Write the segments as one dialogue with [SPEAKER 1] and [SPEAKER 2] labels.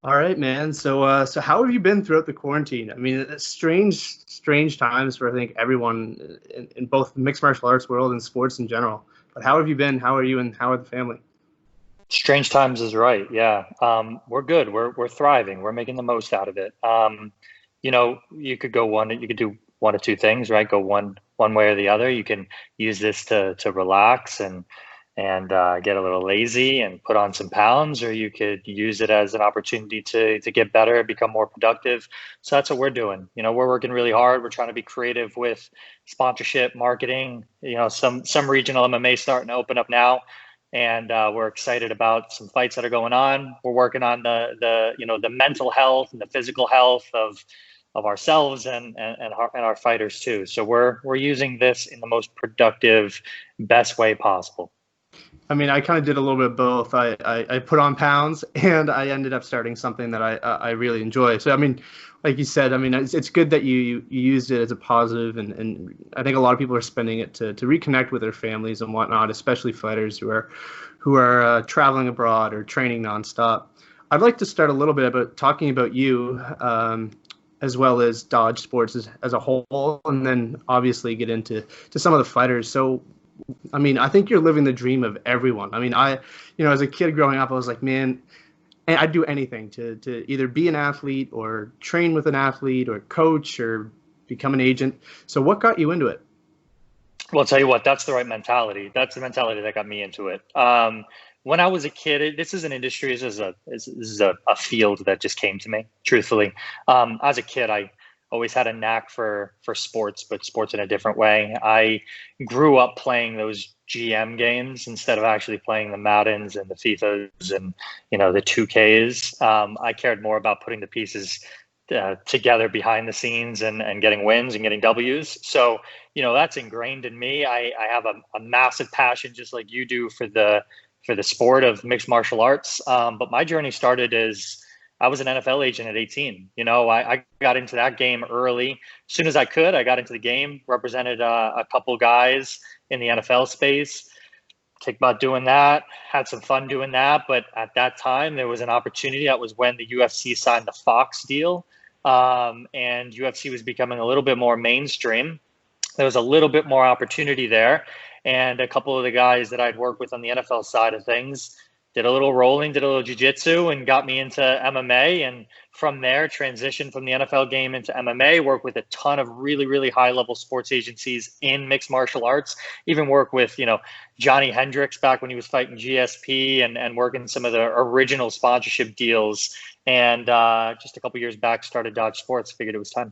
[SPEAKER 1] All right, man. So how have you been throughout the quarantine? I mean, it's strange times for I think everyone in both the mixed martial arts world and sports in general. But how have you been? How are you, and how are the family?
[SPEAKER 2] Strange times is right. Yeah. We're good. We're thriving. We're making the most out of it. You could go one, you could do one of two things, right? Go one way or the other. You can use this to relax and get a little lazy and put on some pounds, or you could use it as an opportunity to get better, become more productive. So that's what we're doing. We're working really hard. We're trying to be creative with sponsorship, marketing. Some regional MMA starting to open up now, and we're excited about some fights that are going on. We're working on the mental health and the physical health of ourselves and our fighters too. So we're using this in the most productive, best way possible.
[SPEAKER 1] I mean, I kind of did a little bit of both. I put on pounds and I ended up starting something that I really enjoy. So I mean, like you said, I mean, it's good that you used it as a positive, and I think a lot of people are spending it to reconnect with their families and whatnot, especially fighters who are traveling abroad or training nonstop. I'd like to start a little bit about talking about you, as well as Dodge Sports as a whole, and then obviously get into some of the fighters. So I mean, I think you're living the dream of everyone. I mean, as a kid growing up, I was like, man, I'd do anything to either be an athlete or train with an athlete or coach or become an agent. So what got you into it?
[SPEAKER 2] Well, I'll tell you what, that's the right mentality. That's the mentality that got me into it. When I was a kid, this is an industry, this is a field that just came to me, truthfully. As a kid, I always had a knack for sports, but sports in a different way. I grew up playing those GM games instead of actually playing the Maddens and the FIFAs and the 2Ks. I cared more about putting the pieces together behind the scenes and getting wins and getting W's. So that's ingrained in me. I have a massive passion, just like you do, for the sport of mixed martial arts. But my journey started as I was an NFL agent at 18. I got into that game early. As soon as I could, I got into the game, represented a couple guys in the NFL space. Kicked about doing that, had some fun doing that. But at that time, there was an opportunity. That was when the UFC signed the Fox deal, and UFC was becoming a little bit more mainstream. There was a little bit more opportunity there. And a couple of the guys that I'd worked with on the NFL side of things did a little rolling, did a little jiu-jitsu, and got me into MMA. And from there, transitioned from the NFL game into MMA, worked with a ton of really, really high-level sports agencies in mixed martial arts, even work with, Johnny Hendricks back when he was fighting GSP, and working some of the original sponsorship deals. And just a couple years back, started Dodge Sports, figured it was time.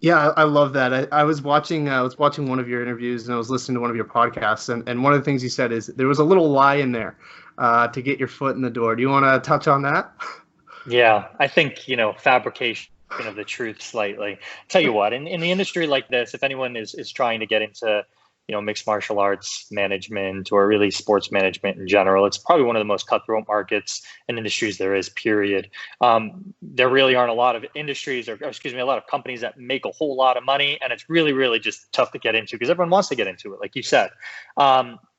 [SPEAKER 1] Yeah, I love that. I was watching one of your interviews and I was listening to one of your podcasts, and one of the things you said is there was a little lie in there to get your foot in the door. Do you want to touch on that?
[SPEAKER 2] Yeah, I think, fabrication of the truth slightly. Tell you what, in the industry like this, if anyone is trying to get into, mixed martial arts management or really sports management in general, it's probably one of the most cutthroat markets and industries there is, period. There really aren't a lot of industries or excuse me, a lot of companies that make a whole lot of money. And it's really, really just tough to get into because everyone wants to get into it, like you said.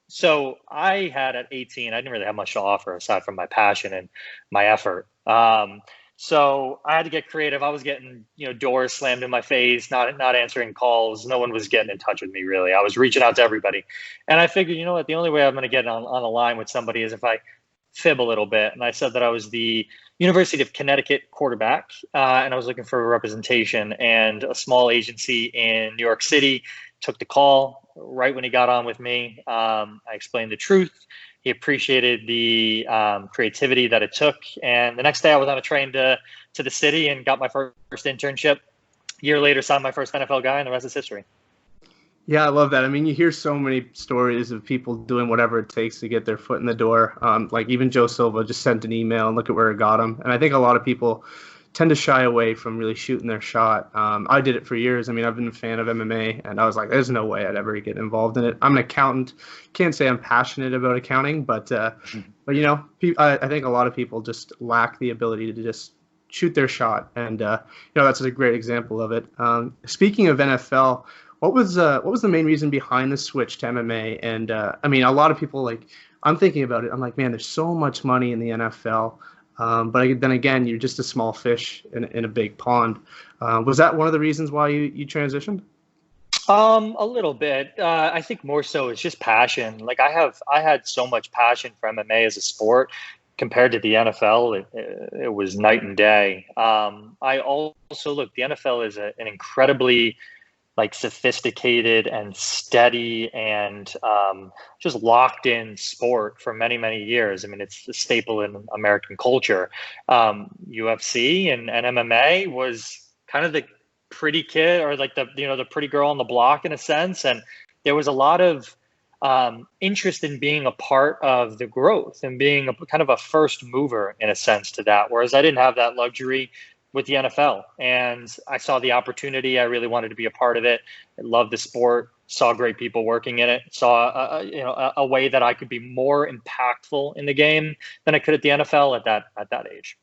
[SPEAKER 2] So I had at 18, I didn't really have much to offer aside from my passion and my effort. So I had to get creative. I was getting, doors slammed in my face, not answering calls. No one was getting in touch with me, really. I was reaching out to everybody. And I figured, you know what, the only way I'm going to get on a line with somebody is if I fib a little bit. And I said that I was the University of Connecticut quarterback, and I was looking for a representation. And a small agency in New York City took the call right when he got on with me. I explained the truth. He appreciated the creativity that it took. And the next day I was on a train to the city and got my first internship. A year later, signed my first NFL guy, and the rest is history.
[SPEAKER 1] Yeah, I love that. I mean, you hear so many stories of people doing whatever it takes to get their foot in the door. Like even Joe Silva just sent an email and look at where it got him. And I think a lot of people tend to shy away from really shooting their shot. I did it for years. I mean, I've been a fan of MMA, and I was like, there's no way I'd ever get involved in it. I'm an accountant. Can't say I'm passionate about accounting, but I think a lot of people just lack the ability to just shoot their shot, and that's a great example of it. Speaking of NFL. What was the main reason behind the switch to MMA? And I mean, a lot of people, like, I'm thinking about it. I'm like, man, there's so much money in the NFL. But then again, you're just a small fish in a big pond. Was that one of the reasons why you transitioned?
[SPEAKER 2] A little bit. I think more so it's just passion. Like I had so much passion for MMA as a sport compared to the NFL. It was night and day. I also look, the NFL is an incredibly like sophisticated and steady and just locked in sport for many, many years. I mean, it's a staple in American culture. UFC and MMA was kind of the pretty kid or like the pretty girl on the block in a sense. And there was a lot of interest in being a part of the growth and being a kind of a first mover in a sense to that. Whereas I didn't have that luxury with the NFL, and I saw the opportunity. I really wanted to be a part of it. I loved the sport, saw great people working in it, saw a way that I could be more impactful in the game than I could at the NFL at that age.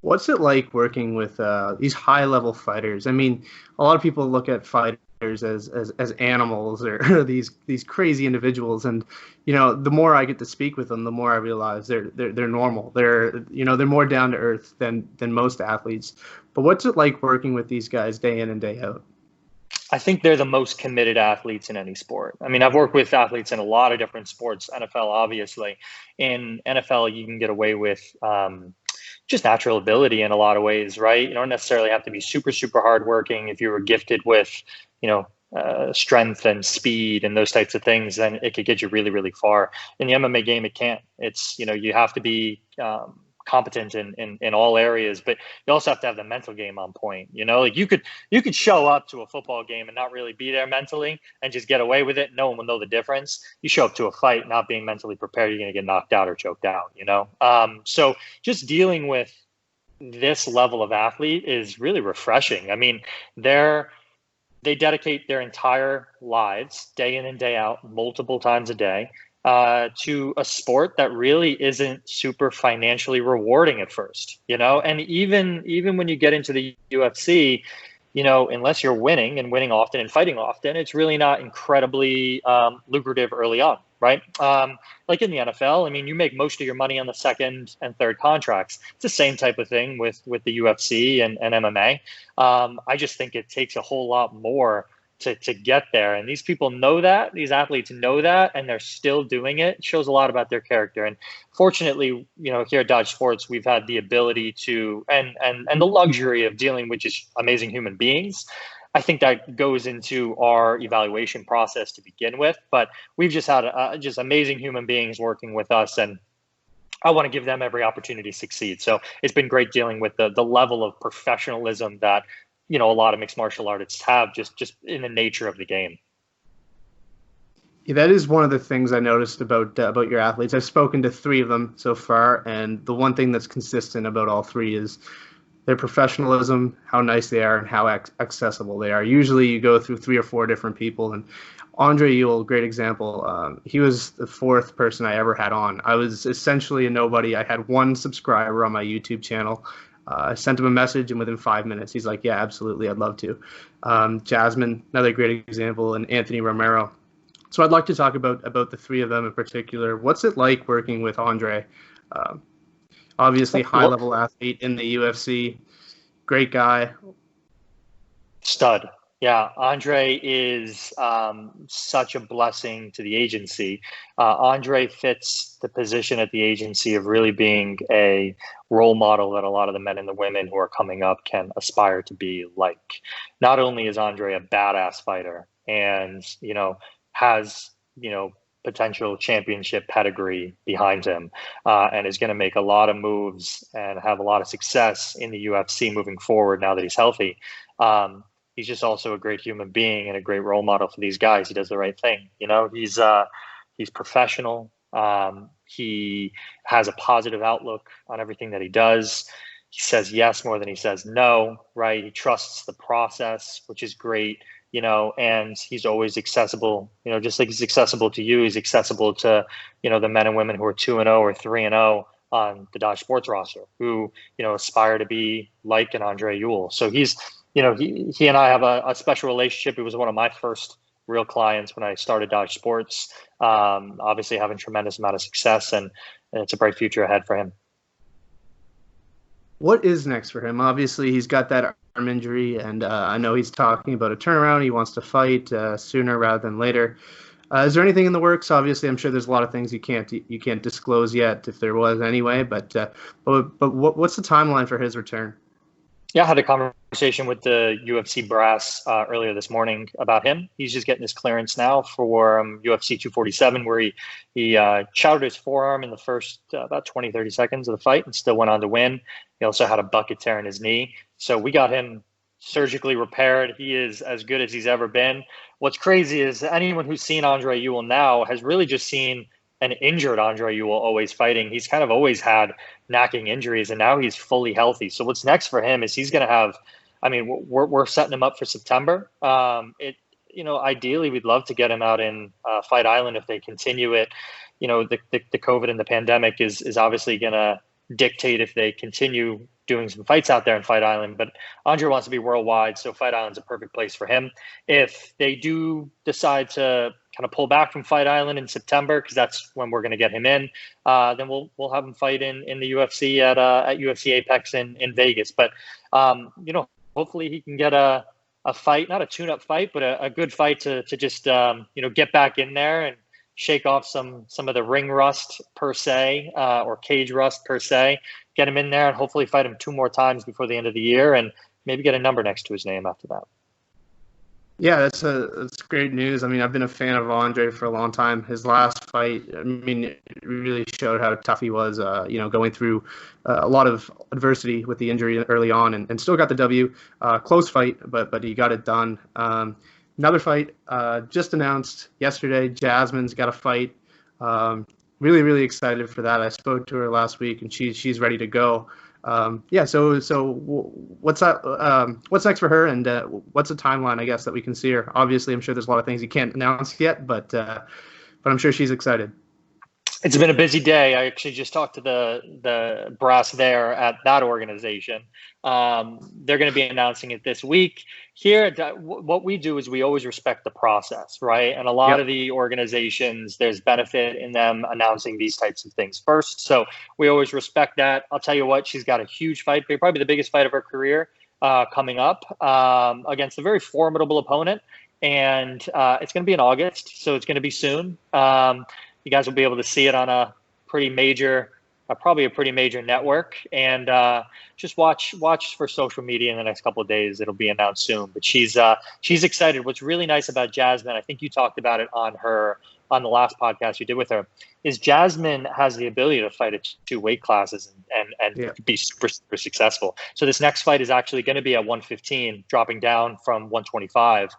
[SPEAKER 1] What's it like working with these high-level fighters? I mean, a lot of people look at fighters as animals or these crazy individuals, and the more I get to speak with them, the more I realize they're normal. They're more down to earth than most athletes. But what's it like working with these guys day in and day out?
[SPEAKER 2] I think they're the most committed athletes in any sport. I mean, I've worked with athletes in a lot of different sports, NFL obviously. In NFL, you can get away with just natural ability in a lot of ways, right? You don't necessarily have to be super, super hardworking. If you were gifted with, strength and speed and those types of things, then it could get you really, really far. In the MMA game, it can't. It's, you have to be competent in all areas, but you also have to have the mental game on point. Like you could show up to a football game and not really be there mentally and just get away with it. No one will know the difference. You show up to a fight not being mentally prepared, you're going to get knocked out or choked out, so just dealing with this level of athlete is really refreshing. I mean, they dedicate their entire lives day in and day out, multiple times a day, to a sport that really isn't super financially rewarding at first, and even when you get into the UFC, unless you're winning and winning often and fighting often, it's really not incredibly lucrative early on, right? Like in the NFL, I mean, you make most of your money on the second and third contracts. It's the same type of thing with the UFC and MMA. I just think it takes a whole lot more to get there. And these people know that, these athletes know that, and they're still doing it. It shows a lot about their character. And fortunately, here at Dodge Sports, we've had the ability to, and the luxury of dealing with just amazing human beings. I think that goes into our evaluation process to begin with, but we've just had just amazing human beings working with us, and I want to give them every opportunity to succeed. So it's been great dealing with the level of professionalism that a lot of mixed martial artists have just in the nature of the game.
[SPEAKER 1] Yeah, that is one of the things I noticed about your athletes. I've spoken to 3 of them so far, and the one thing that's consistent about all 3 is their professionalism, how nice they are, and how accessible they are. Usually you go through 3 or 4 different people, and Andre Ewell, great example. He was the 4th person I ever had on. I was essentially a nobody. I had 1 subscriber on my YouTube channel. I sent him a message, and within 5 minutes, he's like, yeah, absolutely, I'd love to. Jasmine, another great example, and Anthony Romero. So I'd like to talk about the 3 of them in particular. What's it like working with Andre? Obviously, high-level athlete in the UFC, great guy.
[SPEAKER 2] Stud. Yeah, Andre is such a blessing to the agency. Andre fits the position at the agency of really being a role model that a lot of the men and the women who are coming up can aspire to be like. Not only is Andre a badass fighter and, has, potential championship pedigree behind him and is going to make a lot of moves and have a lot of success in the UFC moving forward now that he's healthy. He's just also a great human being and a great role model for these guys. He does the right thing. He's professional. He has a positive outlook on everything that he does. He says yes more than he says no, right? He trusts the process, which is great, and he's always accessible, just like he's accessible to you. He's accessible to, the men and women who are 2-0 or 3-0 on the Dodge Sports roster who, aspire to be like an Andre Ewell. So he's, he and I have a special relationship. He was one of my first real clients when I started Dodge Sports, obviously having tremendous amount of success, and it's a bright future ahead for him.
[SPEAKER 1] What is next for him? Obviously, he's got that arm injury, and I know he's talking about a turnaround. He wants to fight sooner rather than later. Is there anything in the works? Obviously, I'm sure there's a lot of things you can't disclose yet, if there was anyway. But what's the timeline for his return?
[SPEAKER 2] Yeah, I had a conversation with the UFC brass earlier this morning about him. He's just getting his clearance now for UFC 247, where he shattered his forearm in the first about 20, 30 seconds of the fight and still went on to win. He also had a bucket tear in his knee. So we got him surgically repaired. He is as good as he's ever been. What's crazy is anyone who's seen Andre Ewell now has really just seen an injured Andre Ewell always fighting. He's kind of always had knacking injuries, and now he's fully healthy. So what's next for him is he's going to have. I mean, we're setting him up for September. Ideally, we'd love to get him out in Fight Island if they continue it. The COVID and the pandemic is obviously going to dictate if they continue doing some fights out there in Fight Island. But Andre wants to be worldwide, so Fight Island's a perfect place for him. If they do decide to kind of pull back from Fight Island in September, because that's when we're going to get him in, then we'll have him fight in the UFC at UFC Apex in Vegas. But hopefully he can get a fight, not a tune-up fight, but a good fight to just get back in there and shake off some of the ring rust per se, or cage rust per se. Get him in there and hopefully fight him 2 more times before the end of the year, and maybe get a number next to his name after that.
[SPEAKER 1] Yeah, that's great news. I mean, I've been a fan of Andre for a long time. His last fight, I mean, it really showed how tough he was, going through a lot of adversity with the injury early on, and still got the W. Close fight, but he got it done. Another fight just announced yesterday. Jasmine's got a fight. Really, really excited for that. I spoke to her last week, and she's ready to go. So what's that? What's next for her, and what's the timeline, I guess, that we can see her? Obviously, I'm sure there's a lot of things you can't announce yet, but I'm sure she's excited.
[SPEAKER 2] It's been a busy day. I actually just talked to the brass there at that organization. They're going to be announcing it this week. Here, what we do is we always respect the process, right? And a lot of the organizations, there's benefit in them announcing these types of things first. So we always respect that. I'll tell you what, she's got a huge fight, probably the biggest fight of her career coming up against a very formidable opponent. And it's going to be in August, so it's going to be soon. You guys will be able to see it on a pretty major, probably a pretty major network, and just watch for social media in the next couple of days. It'll be announced soon, but she's excited. What's really nice about Jasmine, I think you talked about it on the last podcast you did with her, is Jasmine has the ability to fight at 2 weight classes and be super, super successful. So this next fight is actually going to be at 115, dropping down from 125.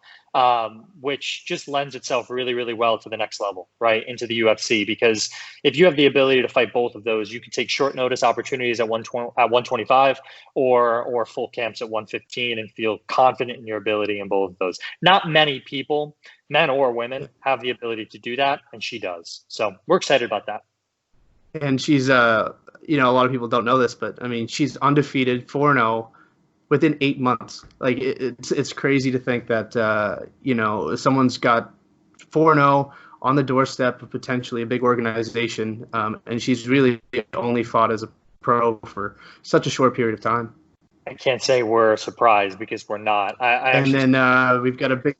[SPEAKER 2] Which just lends itself really, really well to the next level, right, into the UFC. Because if you have the ability to fight both of those, you can take short notice opportunities at 125 or full camps at 115 and feel confident in your ability in both of those. Not many people, men or women, have the ability to do that, and she does. So we're excited about that.
[SPEAKER 1] And she's, a lot of people don't know this, but I mean, she's undefeated, 4-0. Within 8 months. Like it's crazy to think that someone's got 4-0 on the doorstep of potentially a big organization, and she's really only fought as a pro for such a short period of time.
[SPEAKER 2] I can't say we're surprised, because we're not.
[SPEAKER 1] We've got a big.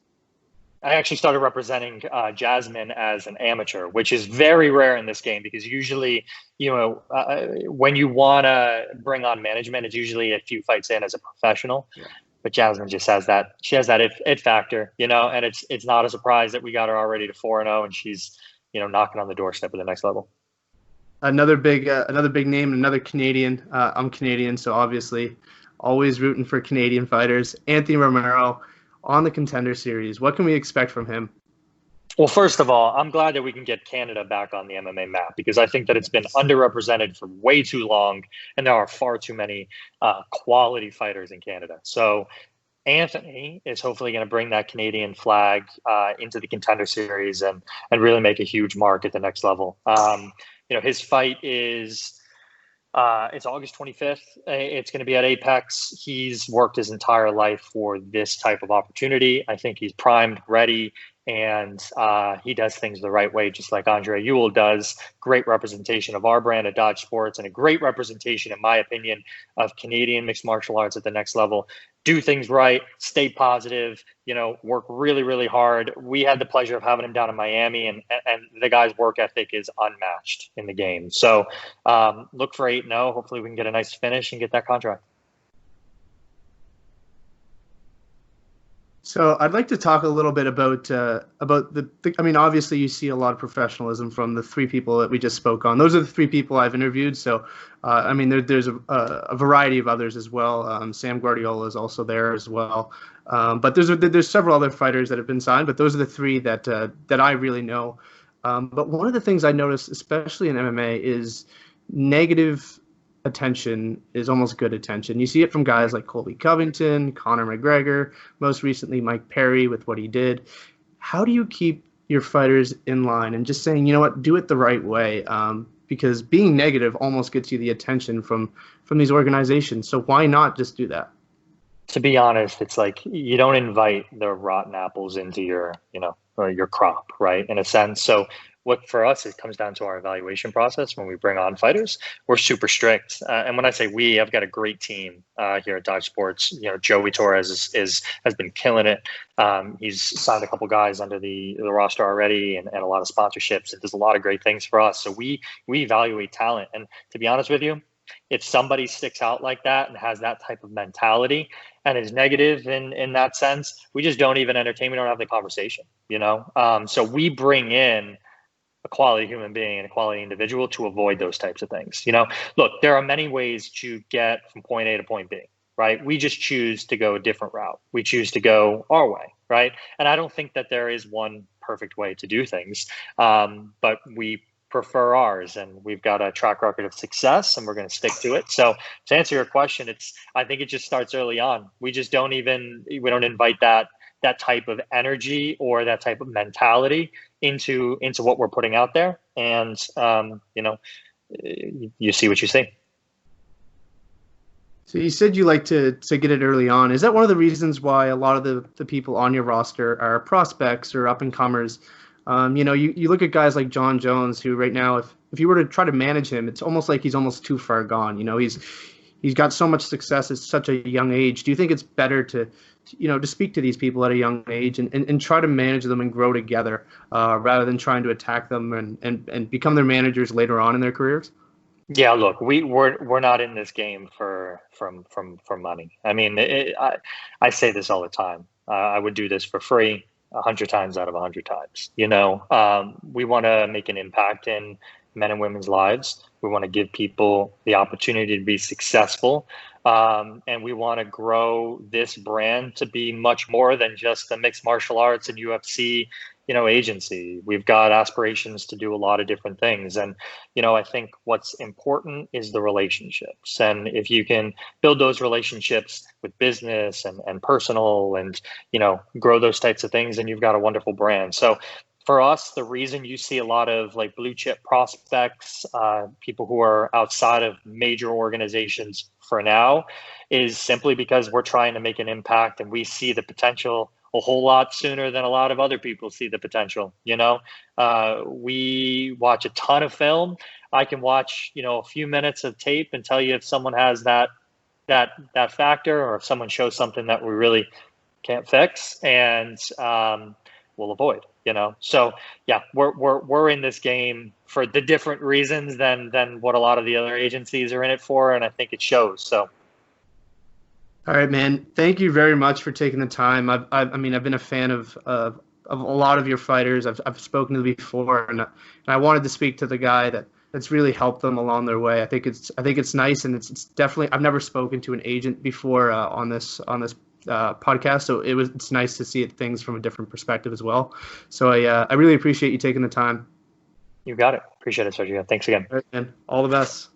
[SPEAKER 2] I actually started representing Jasmine as an amateur, which is very rare in this game, because usually, when you want to bring on management, it's usually a few fights in as a professional. Yeah. But Jasmine just has that. She has that it factor, and it's not a surprise that we got her already to 4-0, and she's knocking on the doorstep of the next level.
[SPEAKER 1] Another big name, another Canadian. I'm Canadian, so obviously always rooting for Canadian fighters. Anthony Marinaro on the Contender Series. What can we expect from him?
[SPEAKER 2] Well, first of all, I'm glad that we can get Canada back on the MMA map, because I think that it's been underrepresented for way too long, and there are far too many quality fighters in Canada. So Anthony is hopefully going to bring that Canadian flag into the Contender Series and really make a huge mark at the next level. His fight is it's August 25th. It's going to be at Apex. He's worked his entire life for this type of opportunity. I think he's primed, ready, and he does things the right way, just like Andre Ewell does. Great representation of our brand at Dodge Sports, and a great representation, in my opinion, of Canadian mixed martial arts at the next level. Do things right, stay positive, work really, really hard. We had the pleasure of having him down in Miami, and the guy's work ethic is unmatched in the game. So look for 8-0. Hopefully we can get a nice finish and get that contract.
[SPEAKER 1] So I'd like to talk a little bit about the. I mean, obviously you see a lot of professionalism from the three people that we just spoke on. Those are the three people I've interviewed. So, I mean, there's a variety of others as well. Sam Guardiola is also there as well. But there's several other fighters that have been signed, but those are the three that I really know. But one of the things I noticed, especially in MMA, is negative attention is almost good attention. You see it from guys like Colby Covington, Conor McGregor, most recently Mike Perry with what he did. How do you keep your fighters in line and just saying, you know what, do it the right way? Because being negative almost gets you the attention from these organizations. So why not just do that?
[SPEAKER 2] To be honest, it's like you don't invite the rotten apples into your crop, right? In a sense. So what for us, it comes down to our evaluation process when we bring on fighters. We're super strict. And when I say we, I've got a great team here at Dodge Sports. Joey Torres has been killing it. He's signed a couple guys under the roster already and a lot of sponsorships. It does a lot of great things for us. So we evaluate talent. And to be honest with you, if somebody sticks out like that and has that type of mentality and is negative in that sense, we just don't even entertain. We don't have the conversation, So we bring in a quality human being and a quality individual to avoid those types of things. Look, there are many ways to get from point A to point B, right? We just choose to go a different route. We choose to go our way, right? And I don't think that there is one perfect way to do things, but we prefer ours, and we've got a track record of success, and we're going to stick to it. So to answer your question, I think it just starts early on. We just don't invite that type of energy or that type of mentality into what we're putting out there. And, you see what you see.
[SPEAKER 1] So you said you like to get it early on. Is that one of the reasons why a lot of the people on your roster are prospects or up and comers? You look at guys like John Jones, who right now, if you were to try to manage him, it's almost like he's almost too far gone. He's got so much success at such a young age. Do you think it's better to speak to these people at a young age and try to manage them and grow together rather than trying to attack them and become their managers later on in their careers?
[SPEAKER 2] Yeah, look, we're not in this game for money. I mean, I say this all the time. I would do this for free 100 times out of 100 times. We want to make an impact in men and women's lives. We want to give people the opportunity to be successful. And we want to grow this brand to be much more than just the mixed martial arts and UFC, agency. We've got aspirations to do a lot of different things. And, I think what's important is the relationships. And if you can build those relationships with business and personal and, grow those types of things, then you've got a wonderful brand. So for us, the reason you see a lot of like blue chip prospects, people who are outside of major organizations for now, is simply because we're trying to make an impact and we see the potential a whole lot sooner than a lot of other people see the potential. We watch a ton of film. I can watch, a few minutes of tape and tell you if someone has that factor, or if someone shows something that we really can't fix, and we'll avoid. So yeah, we're in this game for the different reasons than what a lot of the other agencies are in it for, and I think it shows. So.
[SPEAKER 1] All right, man. Thank you very much for taking the time. I've been a fan of a lot of your fighters. I've spoken to them before, and I wanted to speak to the guy that's really helped them along their way. I think it's nice, and it's definitely. I've never spoken to an agent before on this podcast, so it's nice to see things from a different perspective as well. So I really appreciate you taking the time.
[SPEAKER 2] You got it. Appreciate it, Sergio. Thanks again.
[SPEAKER 1] All right, man. All the best.